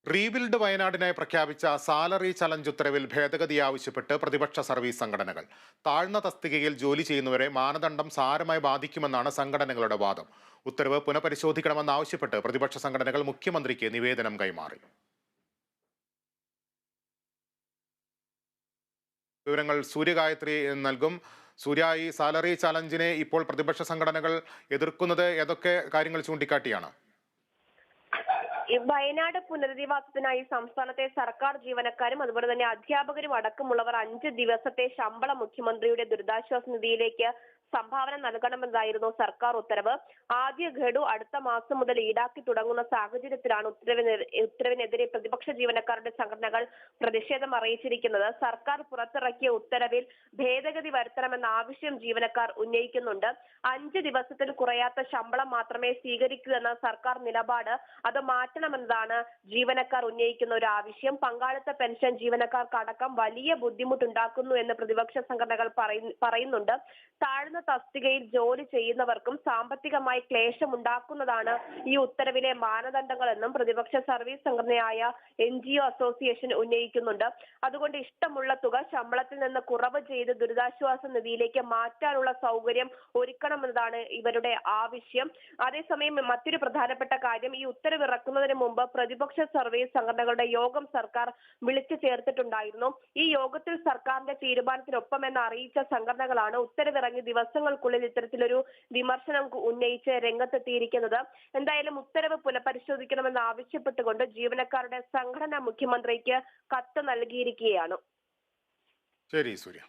Rebuild വയനാടിനായി പ്രഖ്യാപിച്ച salary challenge ഉത്തരവിൽ ഭേദഗതി ആവശ്യപ്പെട്ട് പ്രതിപക്ഷ സർവീസ് സംഘടനകൾ. താഴ്ന്ന തസ്തികയിൽ ജോലി ചെയ്യുന്നവരെ മാനദണ്ഡം സാരമായി ബാധിക്കുമെന്നാണ് സംഘടനകളുടെ വാദം. ഉത്തരവ് പുനഃപരിശോധിക്കണമെന്നാവശ്യപ്പെട്ട് പ്രതിപക്ഷ സംഘടനകൾ മുഖ്യമന്ത്രിക്ക് നിവേദനം കൈമാറി. വിവരങ്ങൾ സൂര്യഗായത്രി നൽകും. സൂര്യ, ഈ സാലറി ചലഞ്ചിനെ ഇപ്പോൾ പ്രതിപക്ഷ സംഘടനകൾ എതിർക്കുന്നത് ഏതൊക്കെ കാര്യങ്ങൾ ചൂണ്ടിക്കാട്ടിയാണ്? വയനാട് പുനരധിവാസത്തിനായി സംസ്ഥാനത്തെ സർക്കാർ ജീവനക്കാരും അതുപോലെ തന്നെ അധ്യാപകരും അടക്കമുള്ളവർ 5 ദിവസത്തെ ശമ്പളം മുഖ്യമന്ത്രിയുടെ ദുരിതാശ്വാസ നിധിയിലേക്ക് സംഭാവന നൽകണമെന്നായിരുന്നു സർക്കാർ ഉത്തരവ്. ആദ്യ ഗഡു അടുത്ത മാസം മുതൽ ഈടാക്കി തുടങ്ങുന്ന സാഹചര്യത്തിലാണ് ഉത്തരവിനെതിരെ പ്രതിപക്ഷ ജീവനക്കാരുടെ സംഘടനകൾ പ്രതിഷേധം അറിയിച്ചിരിക്കുന്നത്. സർക്കാർ പുറത്തിറക്കിയ ഉത്തരവിൽ ഭേദഗതി വരുത്തണമെന്ന ആവശ്യം ജീവനക്കാർ ഉന്നയിക്കുന്നുണ്ട്. 5 ദിവസത്തിൽ കുറയാത്ത ശമ്പളം മാത്രമേ സ്വീകരിക്കൂ എന്ന സർക്കാർ നിലപാട് അത് മാറ്റണമെന്നതാണ് ജീവനക്കാർ ഉന്നയിക്കുന്ന ഒരു ആവശ്യം. പങ്കാളിത്ത പെൻഷൻ ജീവനക്കാർക്കടക്കം വലിയ ബുദ്ധിമുട്ടുണ്ടാക്കുന്നു എന്ന് പ്രതിപക്ഷ സംഘടനകൾ പറയുന്നുണ്ട്. താഴ്ന്ന തസ്തികയിൽ ജോലി ചെയ്യുന്നവർക്കും സാമ്പത്തികമായി ക്ലേശമുണ്ടാക്കുന്നതാണ് ഈ ഉത്തരവിലെ മാനദണ്ഡങ്ങളെന്നും പ്രതിപക്ഷ സർവീസ് സംഘടനയായ NGO അസോസിയേഷൻ ഉന്നയിക്കുന്നുണ്ട്. അതുകൊണ്ട് ഇഷ്ടമുള്ള തുക ശമ്പളത്തിൽ നിന്ന് കുറവ് ചെയ്ത് ദുരിതാശ്വാസ നിധിയിലേക്ക് മാറ്റാനുള്ള സൗകര്യം ഒരുക്കണമെന്നതാണ് ഇവരുടെ ആവശ്യം. അതേസമയം മറ്റൊരു പ്രധാനപ്പെട്ട കാര്യം, ഈ ഉത്തരവ് ഇറക്കുന്നതിന് മുമ്പ് പ്രതിപക്ഷ സർവീസ് സംഘടനകളുടെ യോഗം സർക്കാർ വിളിച്ചു ചേർത്തിട്ടുണ്ടായിരുന്നു. ഈ യോഗത്തിൽ സർക്കാരിന്റെ തീരുമാനത്തിനൊപ്പമെന്ന് അറിയിച്ച സംഘടനകളാണ് ഉത്തരവിറങ്ങി ദിവസങ്ങൾക്കുള്ളിൽ ഇത്തരത്തിലൊരു വിമർശനം ഉന്നയിച്ച് രംഗത്തെത്തിയിരിക്കുന്നത്. എന്തായാലും ഉത്തരവ് പുനഃപരിശോധിക്കണമെന്ന് ആവശ്യപ്പെട്ടുകൊണ്ട് ജീവനക്കാരുടെ സംഘടന മുഖ്യമന്ത്രിക്ക് കത്ത് നൽകിയിരിക്കുകയാണ്. ശരി സൂര്യ.